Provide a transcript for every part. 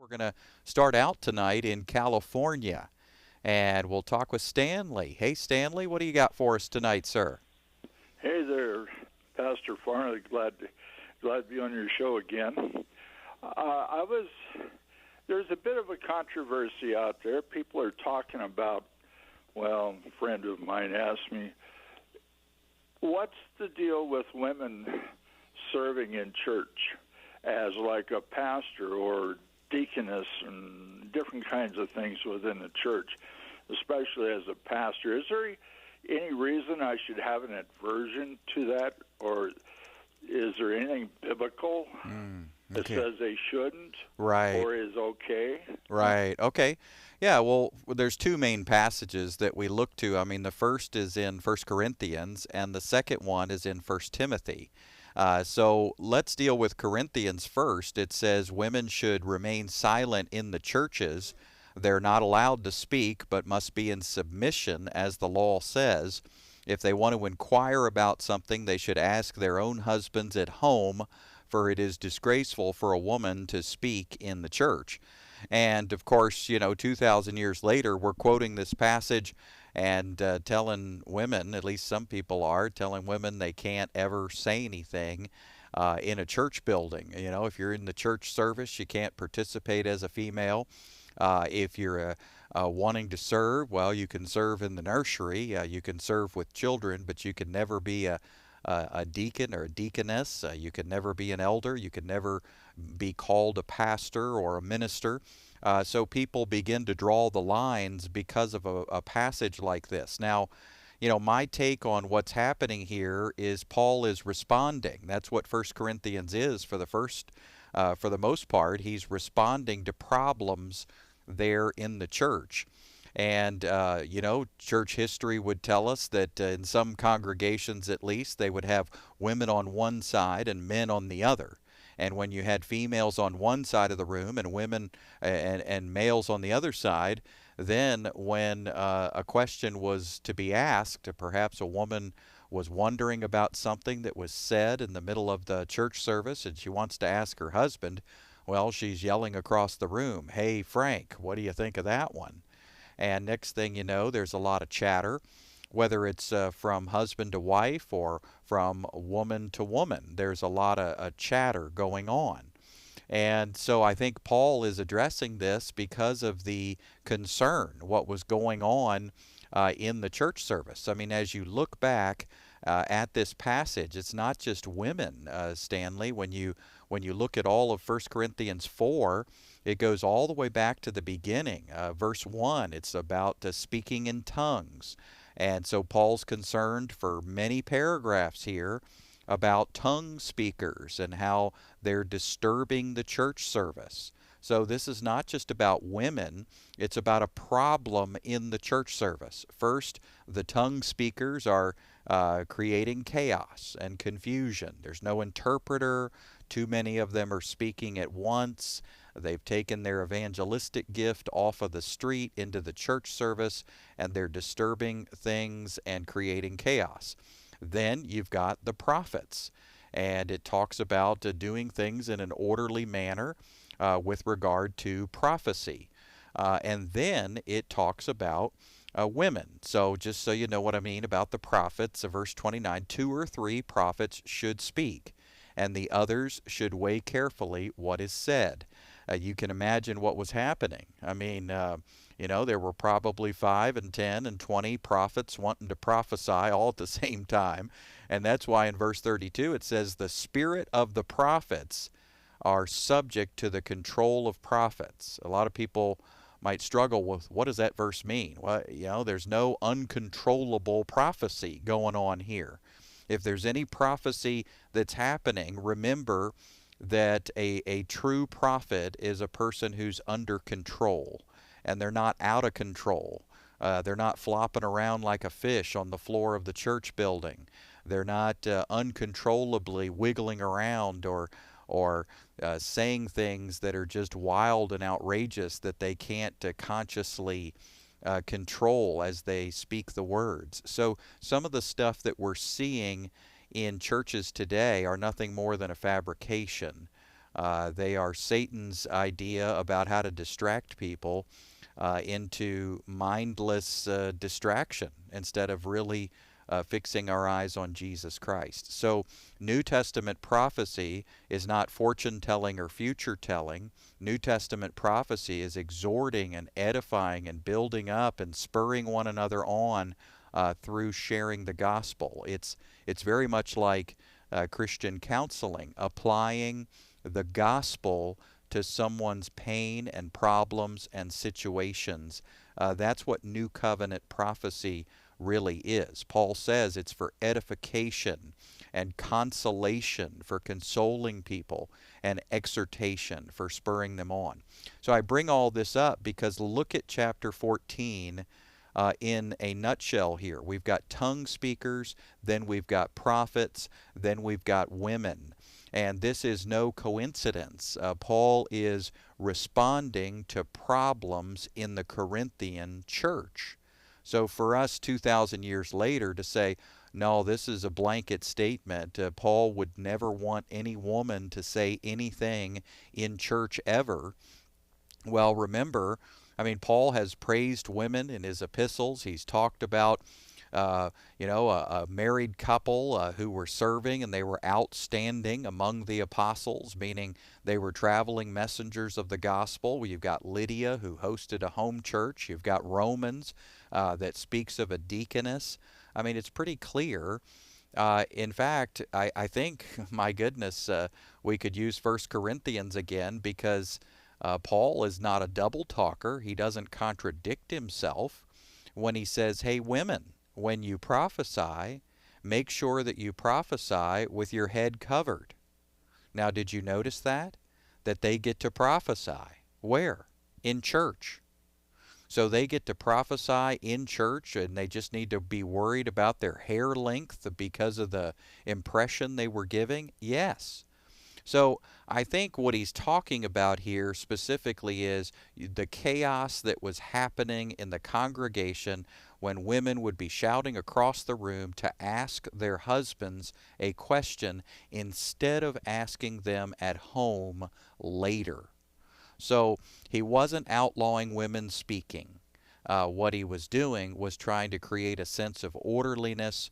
We're going to start out tonight in California, and we'll talk with Stanley. Hey, Stanley, what do you got for us tonight, sir? Hey there, Pastor Farley. Glad to be on your show again. I was There's a bit of a controversy out there. People are talking about. Well, a friend of mine asked me, "What's the deal with women serving in church as like a pastor or deaconess and different kinds of things within the church, especially as a pastor? Is there any reason I should have an aversion to that, or is there anything biblical that Okay. says they shouldn't Right, or is okay?" right. Okay. Yeah, well, there's two main passages that we look to. I mean, the first is in First Corinthians, and the second one is in First Timothy. So let's deal with Corinthians first. It says women should remain silent in the churches. They're not allowed to speak, but must be in submission, as the law says. If they want to inquire about something, they should ask their own husbands at home, for it is disgraceful for a woman to speak in the church. And of course, 2,000 years later, we're quoting this passage and telling women, at least some people are, telling women they can't ever say anything in a church building. If you're in the church service, you can't participate as a female. If you're wanting to serve, well, you can serve in the nursery. You can serve with children, but you can never be a deacon or a deaconess. You can never be an elder. You can never be called a pastor or a minister. So people begin to draw the lines because of a passage like this. Now, my take on what's happening here is Paul is responding. That's what First Corinthians is for the most part. He's responding to problems there in the church. And, church history would tell us that in some congregations at least, they would have women on one side and men on the other. And when you had females on one side of the room and women and males on the other side, then when a question was to be asked, perhaps a woman was wondering about something that was said in the middle of the church service and she wants to ask her husband, well, she's yelling across the room, "Hey, Frank, what do you think of that one?" And next thing you know, there's a lot of chatter, whether it's from husband to wife or from woman to woman. There's a lot of chatter going on. And so I think Paul is addressing this because of the concern, what was going on in the church service. I mean, as you look back at this passage, it's not just women, Stanley. When you look at all of First Corinthians 4, it goes all the way back to the beginning. Verse 1, it's about speaking in tongues. And so Paul's concerned for many paragraphs here about tongue speakers and how they're disturbing the church service. So this is not just about women, it's about a problem in the church service. First, the tongue speakers are creating chaos and confusion. There's no interpreter. Too many of them are speaking at once. They've taken their evangelistic gift off of the street into the church service, and they're disturbing things and creating chaos. Then you've got the prophets, and it talks about doing things in an orderly manner with regard to prophecy. And then it talks about women. So just so you know what I mean about the prophets, verse 29, 2 or 3 prophets should speak, and the others should weigh carefully what is said. You can imagine what was happening. I mean, there were probably 5 and 10 and 20 prophets wanting to prophesy all at the same time. And that's why in verse 32 it says, "The spirit of the prophets are subject to the control of prophets." A lot of people might struggle with, what does that verse mean? Well, there's no uncontrollable prophecy going on here. If there's any prophecy that's happening, remember that a true prophet is a person who's under control, and they're not out of control. They're not flopping around like a fish on the floor of the church building. They're not uncontrollably wiggling around or saying things that are just wild and outrageous that they can't consciously control as they speak the words. So some of the stuff that we're seeing in churches today are nothing more than a fabrication. They are Satan's idea about how to distract people into mindless distraction instead of really fixing our eyes on Jesus Christ. So, New Testament prophecy is not fortune telling or future telling. New Testament prophecy is exhorting and edifying and building up and spurring one another on through sharing the gospel. It's very much like Christian counseling, applying the gospel to someone's pain and problems and situations. That's what New Covenant prophecy really is. Paul says it's for edification and consolation, for consoling people, and exhortation, for spurring them on. So I bring all this up because look at chapter 14 in a nutshell here. We've got tongue speakers, then we've got prophets, then we've got women. And this is no coincidence. Paul is responding to problems in the Corinthian church. So for us 2,000 years later to say, no, this is a blanket statement, Paul would never want any woman to say anything in church ever. Well, remember, I mean, Paul has praised women in his epistles. He's talked about a married couple who were serving and they were outstanding among the apostles, meaning they were traveling messengers of the gospel. You've got Lydia, who hosted a home church. You've got Romans that speaks of a deaconess. I mean, it's pretty clear. In fact, I think, my goodness, we could use 1 Corinthians again because Paul is not a double talker. He doesn't contradict himself when he says, hey, women, when you prophesy, make sure that you prophesy with your head covered. Now, did you notice that? That they get to prophesy. Where? In church. So they get to prophesy in church and they just need to be worried about their hair length because of the impression they were giving? Yes. So I think what he's talking about here specifically is the chaos that was happening in the congregation when women would be shouting across the room to ask their husbands a question instead of asking them at home later. So he wasn't outlawing women speaking. What he was doing was trying to create a sense of orderliness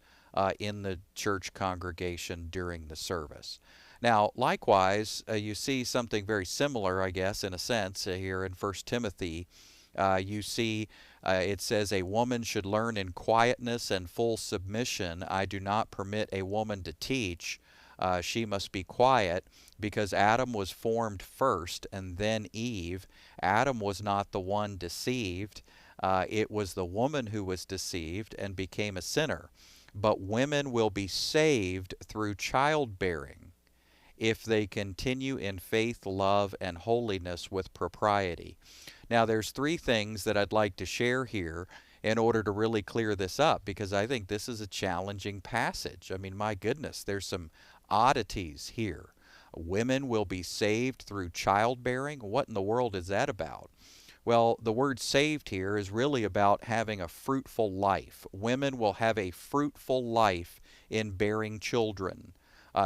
in the church congregation during the service. Now, likewise, you see something very similar, I guess, in a sense, here in 1 Timothy. You see it says, a woman should learn in quietness and full submission. I do not permit a woman to teach. She must be quiet, because Adam was formed first and then Eve. Adam was not the one deceived. It was the woman who was deceived and became a sinner. But women will be saved through childbearing if they continue in faith, love, and holiness with propriety. Now, there's three things that I'd like to share here in order to really clear this up, because I think this is a challenging passage. I mean, my goodness, there's some oddities here. Women will be saved through childbearing. What in the world is that about? Well, the word saved here is really about having a fruitful life. Women will have a fruitful life in bearing children.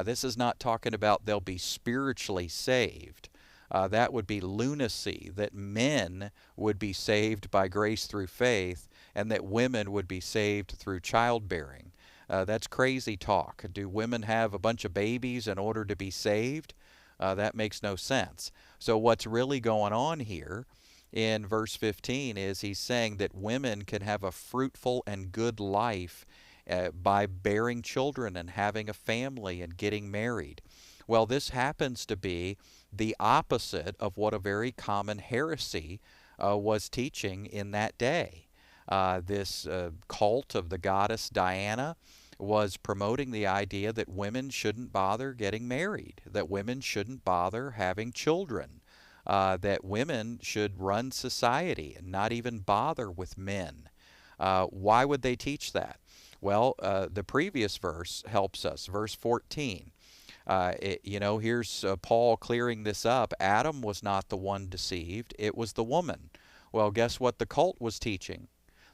This is not talking about they'll be spiritually saved. That would be lunacy, that men would be saved by grace through faith and that women would be saved through childbearing. That's crazy talk. Do women have a bunch of babies in order to be saved? That makes no sense. So what's really going on here in verse 15 is he's saying that women can have a fruitful and good life by bearing children and having a family and getting married. Well, this happens to be the opposite of what a very common heresy was teaching in that day. This cult of the goddess Diana was promoting the idea that women shouldn't bother getting married, that women shouldn't bother having children, that women should run society and not even bother with men. Why would they teach that? Well, the previous verse helps us, verse 14. Here's Paul clearing this up. Adam was not the one deceived, it was the woman. Well, guess what the cult was teaching?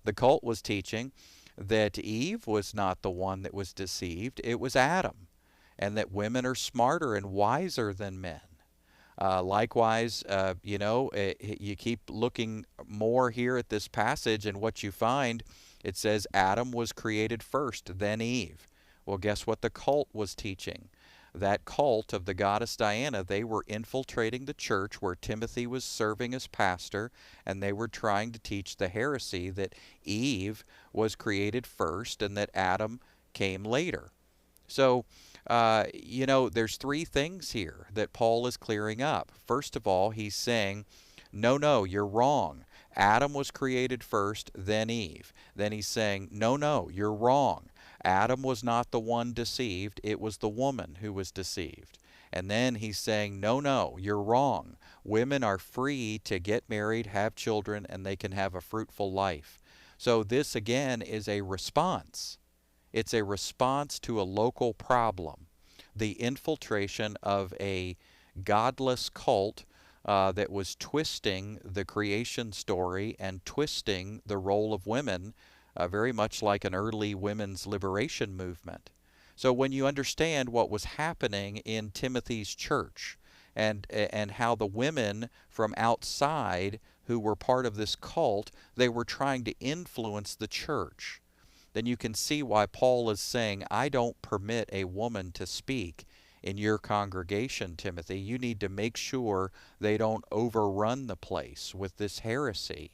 The cult was teaching that Eve was not the one that was deceived, it was Adam, and that women are smarter and wiser than men. Likewise, you keep looking more here at this passage, and what you find, it says Adam was created first, then Eve. Well, guess what the cult was teaching? That cult of the goddess Diana, they were infiltrating the church where Timothy was serving as pastor, and they were trying to teach the heresy that Eve was created first and that Adam came later. So, there's three things here that Paul is clearing up. First of all, he's saying, no, no, you're wrong. Adam was created first, then Eve. Then he's saying, no, no, you're wrong. Adam was not the one deceived, it was the woman who was deceived. And then he's saying, no, no, you're wrong. Women are free to get married, have children, and they can have a fruitful life. So this again is a response. It's a response to a local problem, the infiltration of a godless cult that was twisting the creation story and twisting the role of women, very much like an early women's liberation movement. So when you understand what was happening in Timothy's church and how the women from outside who were part of this cult, they were trying to influence the church, then you can see why Paul is saying, I don't permit a woman to speak in your congregation, Timothy. You need to make sure they don't overrun the place with this heresy.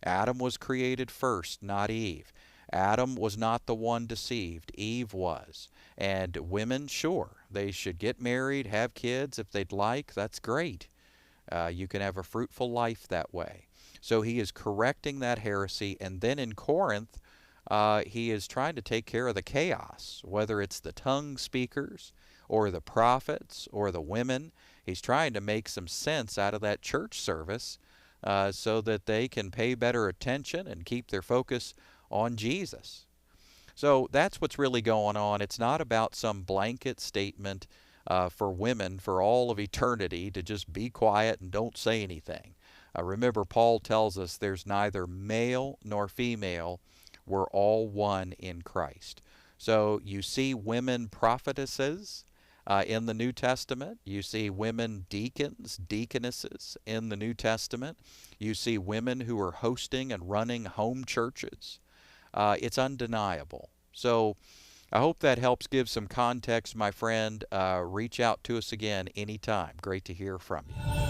Adam was created first, not Eve. Adam was not the one deceived. Eve was. And women, sure, they should get married, have kids if they'd like. That's great. You can have a fruitful life that way. So he is correcting that heresy. And then in Corinth, he is trying to take care of the chaos, whether it's the tongue speakers or the prophets or the women. He's trying to make some sense out of that church service so that they can pay better attention and keep their focus on Jesus. So that's what's really going on. It's not about some blanket statement for women for all of eternity to just be quiet and don't say anything. Remember, Paul tells us there's neither male nor female. We're all one in Christ. So you see women prophetesses in the New Testament. You see women deacons, deaconesses in the New Testament. You see women who are hosting and running home churches. It's undeniable. So I hope that helps give some context, my friend. Reach out to us again anytime. Great to hear from you.